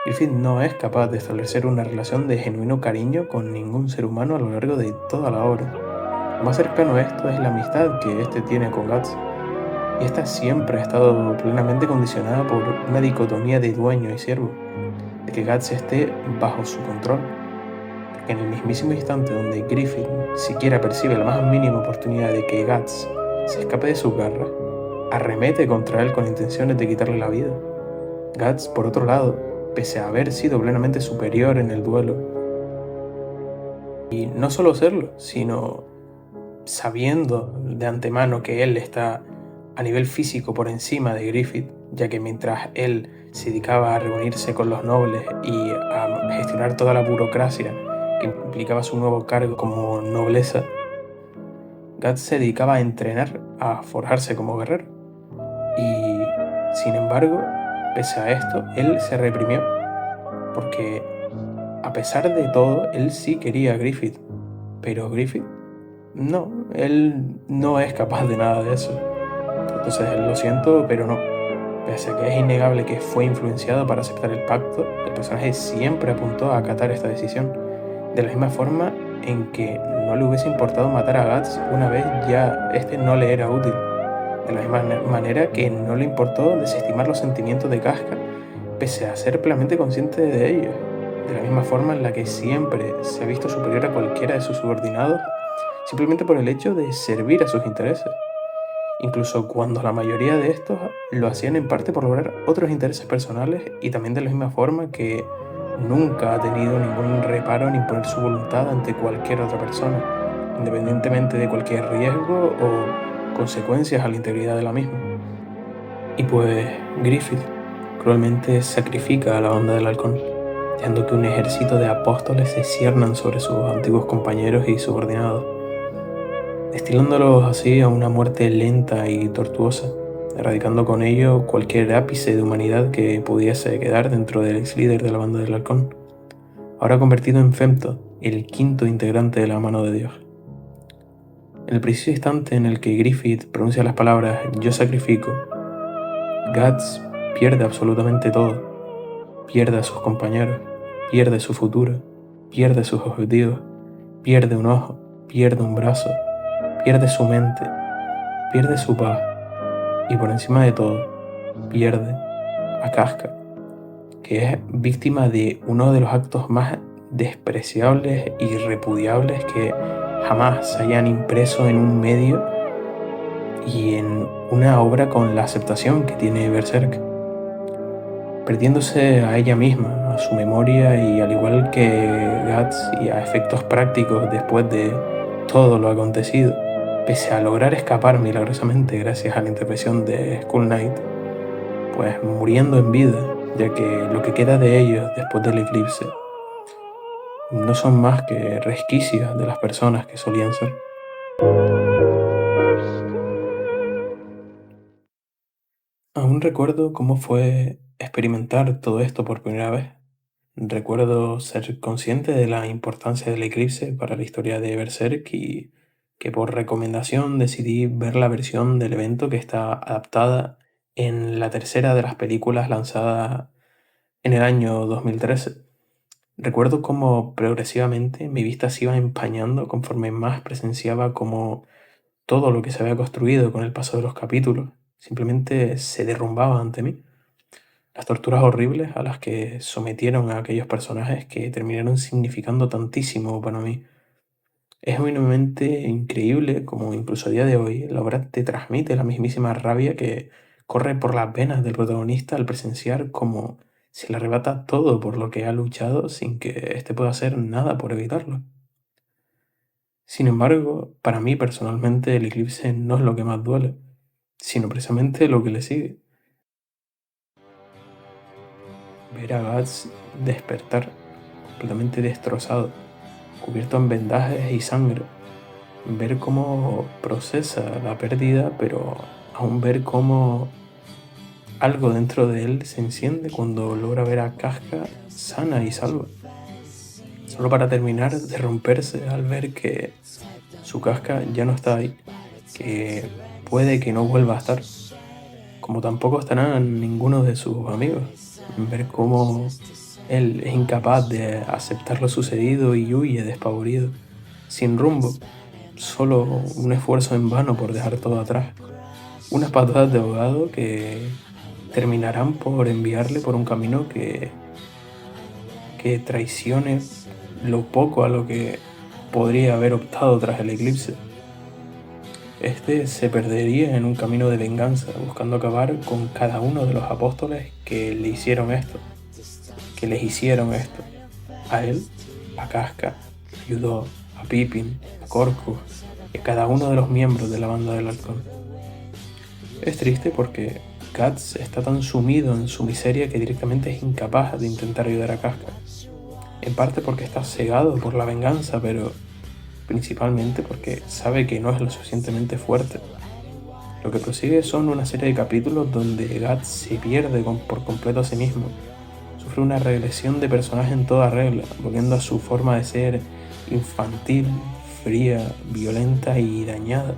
Griffith no es capaz de establecer una relación de genuino cariño con ningún ser humano a lo largo de toda la obra. Lo más cercano a esto es la amistad que éste tiene con Guts, y esta siempre ha estado plenamente condicionada por una dicotomía de dueño y siervo, de que Guts esté bajo su control, porque en el mismísimo instante donde Griffith siquiera percibe la más mínima oportunidad de que Guts se escape de sus garras, arremete contra él con intenciones de quitarle la vida. Guts, por otro lado, pese a haber sido plenamente superior en el duelo, y no solo serlo, sino sabiendo de antemano que él está a nivel físico por encima de Griffith, ya que mientras él se dedicaba a reunirse con los nobles y a gestionar toda la burocracia que implicaba su nuevo cargo como nobleza, Guts se dedicaba a entrenar, a forjarse como guerrero. Y sin embargo, pese a esto, él se reprimió, porque a pesar de todo, él sí quería a Griffith, pero Griffith no, él no es capaz de nada de eso. Entonces, lo siento, pero no. Pese a que es innegable que fue influenciado para aceptar el pacto, el personaje siempre apuntó a acatar esta decisión, de la misma forma en que no le hubiese importado matar a Guts una vez ya este no le era útil. De la misma manera que no le importó desestimar los sentimientos de Casca, pese a ser plenamente consciente de ellos. De la misma forma en la que siempre se ha visto superior a cualquiera de sus subordinados, simplemente por el hecho de servir a sus intereses. Incluso cuando la mayoría de estos lo hacían en parte por lograr otros intereses personales, y también de la misma forma que nunca ha tenido ningún reparo en imponer su voluntad ante cualquier otra persona, independientemente de cualquier riesgo o consecuencias a la integridad de la misma. Y pues Griffith cruelmente sacrifica a la banda del halcón, dejando que un ejército de apóstoles se ciernan sobre sus antiguos compañeros y subordinados, destilándolos así a una muerte lenta y tortuosa, erradicando con ello cualquier ápice de humanidad que pudiese quedar dentro del ex líder de la banda del halcón, ahora convertido en Femto, el quinto integrante de la mano de Dios. En el preciso instante en el que Griffith pronuncia las palabras "yo sacrifico", Guts pierde absolutamente todo. Pierde a sus compañeros, pierde su futuro, pierde sus objetivos, pierde un ojo, pierde un brazo, pierde su mente, pierde su paz y por encima de todo, pierde a Casca, que es víctima de uno de los actos más despreciables y repudiables que jamás se hayan impreso en un medio y en una obra con la aceptación que tiene Berserk, perdiéndose a ella misma, a su memoria y al igual que Guts y a efectos prácticos después de todo lo acontecido, pese a lograr escapar milagrosamente gracias a la intervención de Skull Knight, pues muriendo en vida, ya que lo que queda de ellos después del eclipse no son más que resquicios de las personas que solían ser. Aún recuerdo cómo fue experimentar todo esto por primera vez. Recuerdo ser consciente de la importancia del eclipse para la historia de Berserk y que por recomendación decidí ver la versión del evento que está adaptada en la tercera de las películas lanzada en el año 2013. Recuerdo cómo progresivamente mi vista se iba empañando conforme más presenciaba cómo todo lo que se había construido con el paso de los capítulos simplemente se derrumbaba ante mí. Las torturas horribles a las que sometieron a aquellos personajes que terminaron significando tantísimo para mí. Es genuinamente increíble como incluso a día de hoy la obra te transmite la mismísima rabia que corre por las venas del protagonista al presenciar cómo si le arrebata todo por lo que ha luchado sin que éste pueda hacer nada por evitarlo. Sin embargo, para mí personalmente el eclipse no es lo que más duele, sino precisamente lo que le sigue. Ver a Guts despertar completamente destrozado, cubierto en vendajes y sangre. Ver cómo procesa la pérdida, pero aún ver cómo algo dentro de él se enciende cuando logra ver a Casca sana y salva. Solo para terminar de romperse al ver que su Casca ya no está ahí, que puede que no vuelva a estar, como tampoco estará ninguno de sus amigos. Ver cómo él es incapaz de aceptar lo sucedido y huye despavorido, sin rumbo, solo un esfuerzo en vano por dejar todo atrás. Unas patadas de ahogado que terminarán por enviarle por un camino que traicione lo poco a lo que podría haber optado tras el eclipse. Este se perdería en un camino de venganza, buscando acabar con cada uno de los apóstoles que le hicieron esto, que les hicieron esto. A él, a Casca, ayudó a Pippin, a Corcus y a cada uno de los miembros de la banda del halcón. Es triste porque Guts está tan sumido en su miseria que directamente es incapaz de intentar ayudar a Casca. En parte porque está cegado por la venganza, pero principalmente porque sabe que no es lo suficientemente fuerte. Lo que prosigue son una serie de capítulos donde Guts se pierde por completo a sí mismo. Sufre una regresión de personaje en toda regla, volviendo a su forma de ser infantil, fría, violenta y dañada.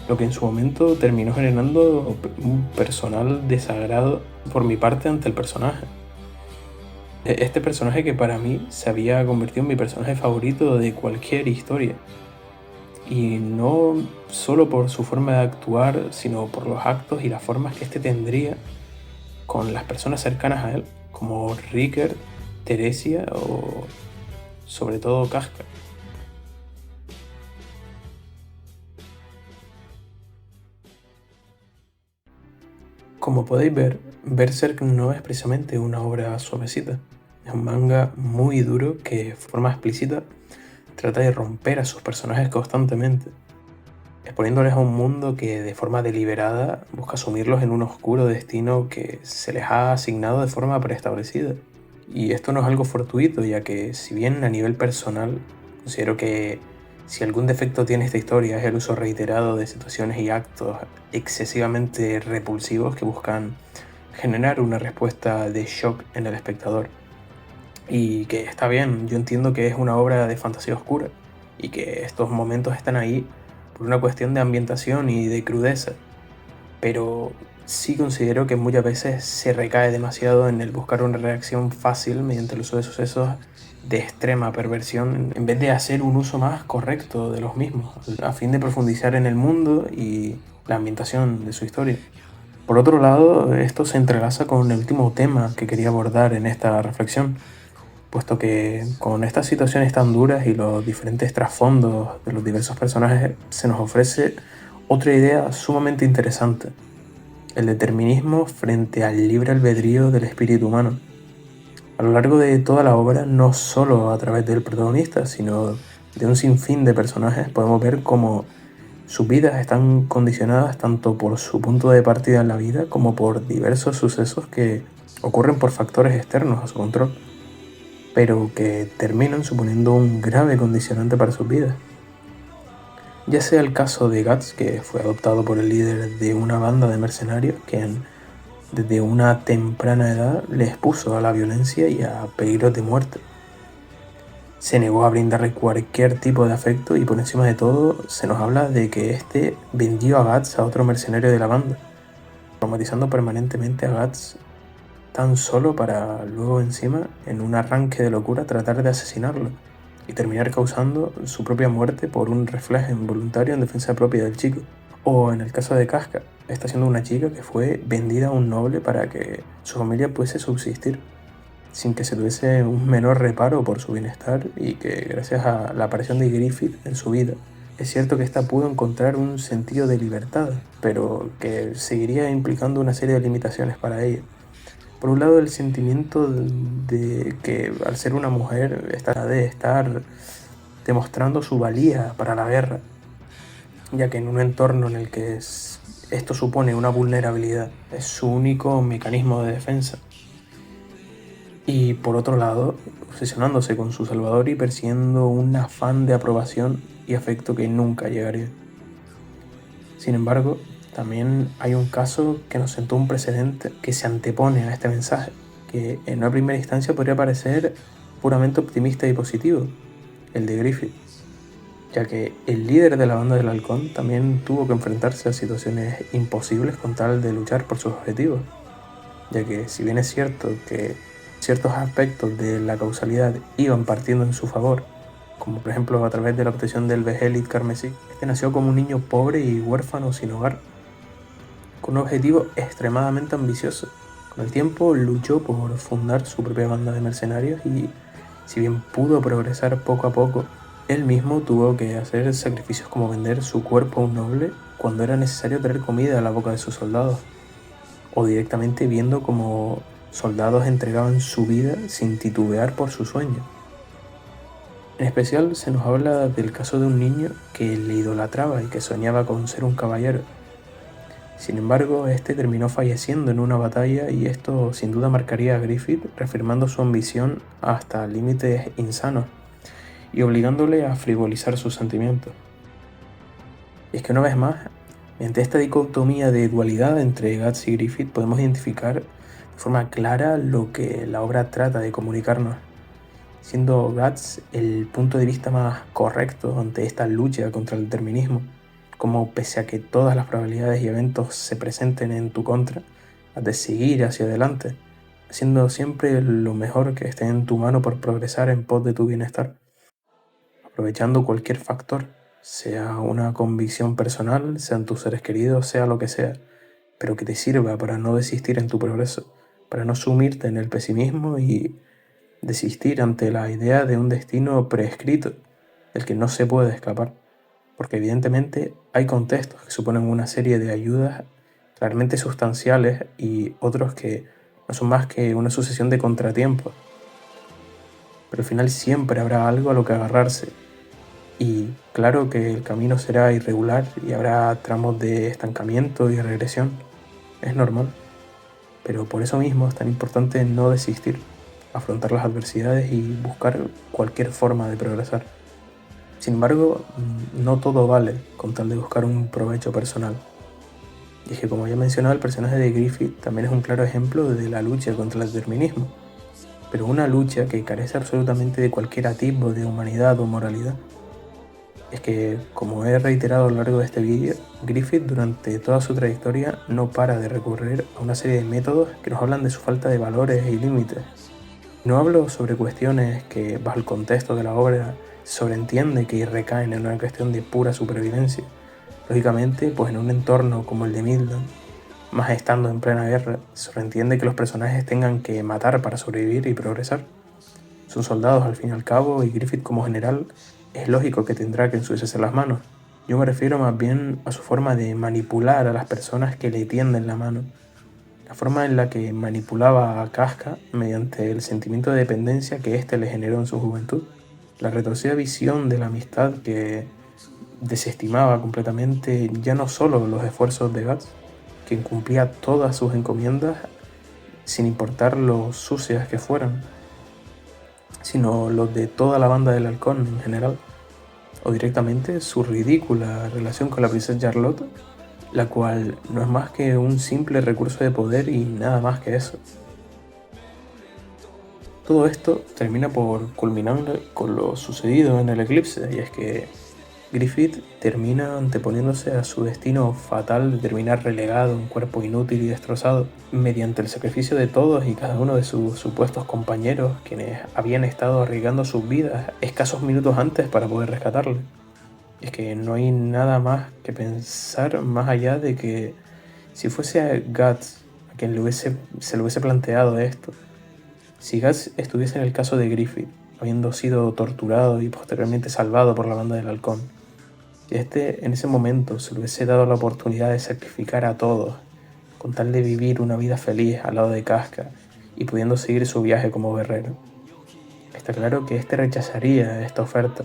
Lo que en su momento terminó generando un personal desagrado por mi parte ante el personaje. Este personaje que para mí se había convertido en mi personaje favorito de cualquier historia. Y no solo por su forma de actuar, sino por los actos y las formas que éste tendría con las personas cercanas a él, como Rickert, Teresia o sobre todo Casca. Como podéis ver, Berserk no es precisamente una obra suavecita. Es un manga muy duro que de forma explícita trata de romper a sus personajes constantemente, exponiéndoles a un mundo que de forma deliberada busca sumirlos en un oscuro destino que se les ha asignado de forma preestablecida. Y esto no es algo fortuito, ya que si bien a nivel personal considero que si algún defecto tiene esta historia es el uso reiterado de situaciones y actos excesivamente repulsivos que buscan generar una respuesta de shock en el espectador. Y que está bien, yo entiendo que es una obra de fantasía oscura y que estos momentos están ahí por una cuestión de ambientación y de crudeza, pero sí considero que muchas veces se recae demasiado en el buscar una reacción fácil mediante el uso de sucesos de extrema perversión en vez de hacer un uso más correcto de los mismos, a fin de profundizar en el mundo y la ambientación de su historia. Por otro lado, esto se entrelaza con el último tema que quería abordar en esta reflexión, puesto que con estas situaciones tan duras y los diferentes trasfondos de los diversos personajes se nos ofrece otra idea sumamente interesante: el determinismo frente al libre albedrío del espíritu humano. A lo largo de toda la obra, no solo a través del protagonista, sino de un sinfín de personajes, podemos ver cómo sus vidas están condicionadas tanto por su punto de partida en la vida como por diversos sucesos que ocurren por factores externos a su control, pero que terminan suponiendo un grave condicionante para sus vidas. Ya sea el caso de Guts, que fue adoptado por el líder de una banda de mercenarios que desde una temprana edad le expuso a la violencia y a peligros de muerte. Se negó a brindarle cualquier tipo de afecto y por encima de todo se nos habla de que este vendió a Guts a otro mercenario de la banda, traumatizando permanentemente a Guts tan solo para luego encima, en un arranque de locura, tratar de asesinarlo y terminar causando su propia muerte por un reflejo involuntario en defensa propia del chico. O en el caso de Casca, está siendo una chica que fue vendida a un noble para que su familia pudiese subsistir, sin que se tuviese un menor reparo por su bienestar y que gracias a la aparición de Griffith en su vida, es cierto que ésta pudo encontrar un sentido de libertad, pero que seguiría implicando una serie de limitaciones para ella. Por un lado, el sentimiento de que al ser una mujer está de estar demostrando su valía para la guerra, ya que en un entorno en el que esto supone una vulnerabilidad, es su único mecanismo de defensa. Y por otro lado, obsesionándose con su salvador y persiguiendo un afán de aprobación y afecto que nunca llegaría. Sin embargo, también hay un caso que nos sentó un precedente que se antepone a este mensaje, que en una primera instancia podría parecer puramente optimista y positivo, el de Griffith, ya que el líder de la banda del Halcón también tuvo que enfrentarse a situaciones imposibles con tal de luchar por sus objetivos, ya que si bien es cierto que ciertos aspectos de la causalidad iban partiendo en su favor, como por ejemplo a través de la obtención del Behelit carmesí, este nació como un niño pobre y huérfano sin hogar, con un objetivo extremadamente ambicioso. Con el tiempo luchó por fundar su propia banda de mercenarios y, si bien pudo progresar poco a poco, él mismo tuvo que hacer sacrificios como vender su cuerpo a un noble cuando era necesario traer comida a la boca de sus soldados, o directamente viendo cómo soldados entregaban su vida sin titubear por su sueño. En especial se nos habla del caso de un niño que le idolatraba y que soñaba con ser un caballero. Sin embargo, este terminó falleciendo en una batalla y esto sin duda marcaría a Griffith, reafirmando su ambición hasta límites insanos y obligándole a frivolizar sus sentimientos. Y es que una vez más, mediante esta dicotomía de dualidad entre Guts y Griffith podemos identificar de forma clara lo que la obra trata de comunicarnos, siendo Guts el punto de vista más correcto ante esta lucha contra el determinismo, como pese a que todas las probabilidades y eventos se presenten en tu contra, has de seguir hacia adelante, haciendo siempre lo mejor que esté en tu mano por progresar en pos de tu bienestar, aprovechando cualquier factor, sea una convicción personal, sean tus seres queridos, sea lo que sea, pero que te sirva para no desistir en tu progreso, para no sumirte en el pesimismo y desistir ante la idea de un destino prescrito, del que no se puede escapar, porque evidentemente hay contextos que suponen una serie de ayudas claramente sustanciales y otros que no son más que una sucesión de contratiempos, pero al final siempre habrá algo a lo que agarrarse, y claro que el camino será irregular y habrá tramos de estancamiento y regresión, es normal. Pero por eso mismo es tan importante no desistir, afrontar las adversidades y buscar cualquier forma de progresar. Sin embargo, no todo vale con tal de buscar un provecho personal. Y es que, como ya mencionado, el personaje de Griffith también es un claro ejemplo de la lucha contra el determinismo, pero una lucha que carece absolutamente de cualquier atisbo de humanidad o moralidad. Es que, como he reiterado a lo largo de este vídeo, Griffith durante toda su trayectoria no para de recurrir a una serie de métodos que nos hablan de su falta de valores y límites. No hablo sobre cuestiones que, bajo el contexto de la obra, se sobreentiende que recaen en una cuestión de pura supervivencia. Lógicamente, pues en un entorno como el de Midland, más estando en plena guerra, se sobreentiende que los personajes tengan que matar para sobrevivir y progresar. Son soldados al fin y al cabo, y Griffith como general es lógico que tendrá que ensuciarse las manos. Yo me refiero más bien a su forma de manipular a las personas que le tienden la mano. La forma en la que manipulaba a Casca mediante el sentimiento de dependencia que éste le generó en su juventud. La retorcida visión de la amistad que desestimaba completamente ya no solo los esfuerzos de Guts, quien cumplía todas sus encomiendas sin importar lo sucias que fueran, sino los de toda la banda del Halcón en general, o directamente su ridícula relación con la princesa Charlotte, la cual no es más que un simple recurso de poder y nada más que eso. Todo esto termina por culminar con lo sucedido en el eclipse, y es que Griffith termina anteponiéndose a su destino fatal de terminar relegado, un cuerpo inútil y destrozado, mediante el sacrificio de todos y cada uno de sus supuestos compañeros, quienes habían estado arriesgando sus vidas escasos minutos antes para poder rescatarle. Es que no hay nada más que pensar más allá de que si fuese a Guts a quien se le hubiese planteado esto, si Guts estuviese en el caso de Griffith, habiendo sido torturado y posteriormente salvado por la banda del Halcón, si este en ese momento se le hubiese dado la oportunidad de sacrificar a todos con tal de vivir una vida feliz al lado de Casca y pudiendo seguir su viaje como guerrero. Está claro que este rechazaría esta oferta,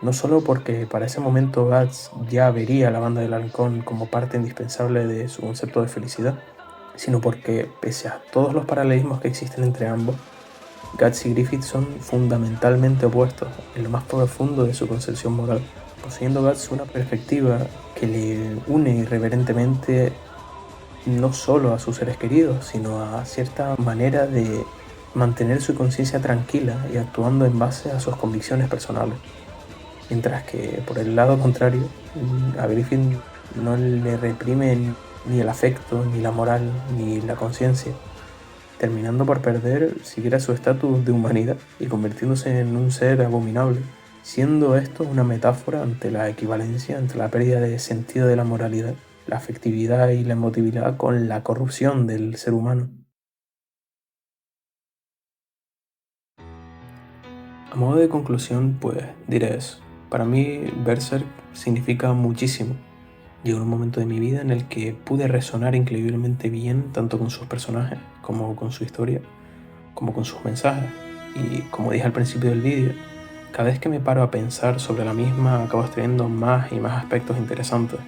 no solo porque para ese momento Guts ya vería a la banda del Halcón como parte indispensable de su concepto de felicidad, sino porque, pese a todos los paralelismos que existen entre ambos, Guts y Griffith son fundamentalmente opuestos en lo más profundo de su concepción moral, poseyendo Guts una perspectiva que le une irreverentemente no solo a sus seres queridos, sino a cierta manera de mantener su conciencia tranquila y actuando en base a sus convicciones personales. Mientras que por el lado contrario, a Griffith no le reprime ni el afecto, ni la moral, ni la conciencia, terminando por perder siquiera su estatus de humanidad y convirtiéndose en un ser abominable, siendo esto una metáfora ante la equivalencia entre la pérdida de sentido de la moralidad, la afectividad y la emotividad con la corrupción del ser humano. A modo de conclusión, pues diré eso. Para mí, Berserk significa muchísimo. Llegó un momento de mi vida en el que pude resonar increíblemente bien tanto con sus personajes, como con su historia, como con sus mensajes. Y como dije al principio del vídeo, cada vez que me paro a pensar sobre la misma acabo extrayendo más y más aspectos interesantes.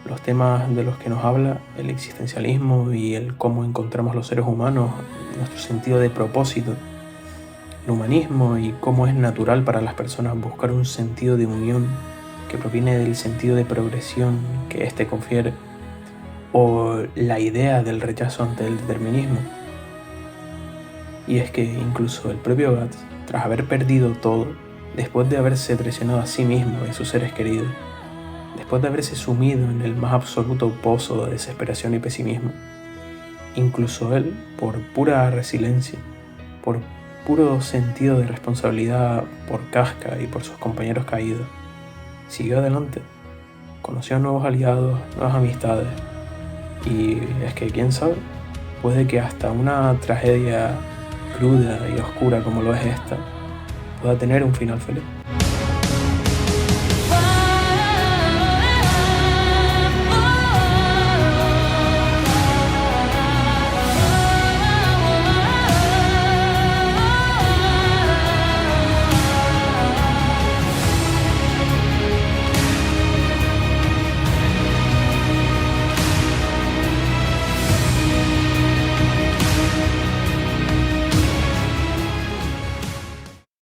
Los temas de los que nos habla, el existencialismo y el cómo encontramos los seres humanos, nuestro sentido de propósito, el humanismo y cómo es natural para las personas buscar un sentido de unión que proviene del sentido de progresión que éste confiere, o la idea del rechazo ante el determinismo. Y es que incluso el propio Guts, tras haber perdido todo, después de haberse traicionado a sí mismo y a sus seres queridos, después de haberse sumido en el más absoluto pozo de desesperación y pesimismo, incluso él, por pura resiliencia, por puro sentido de responsabilidad por Casca y por sus compañeros caídos, siguió adelante, conoció nuevos aliados, nuevas amistades, y es que quién sabe, puede que hasta una tragedia cruda y oscura como lo es esta pueda tener un final feliz.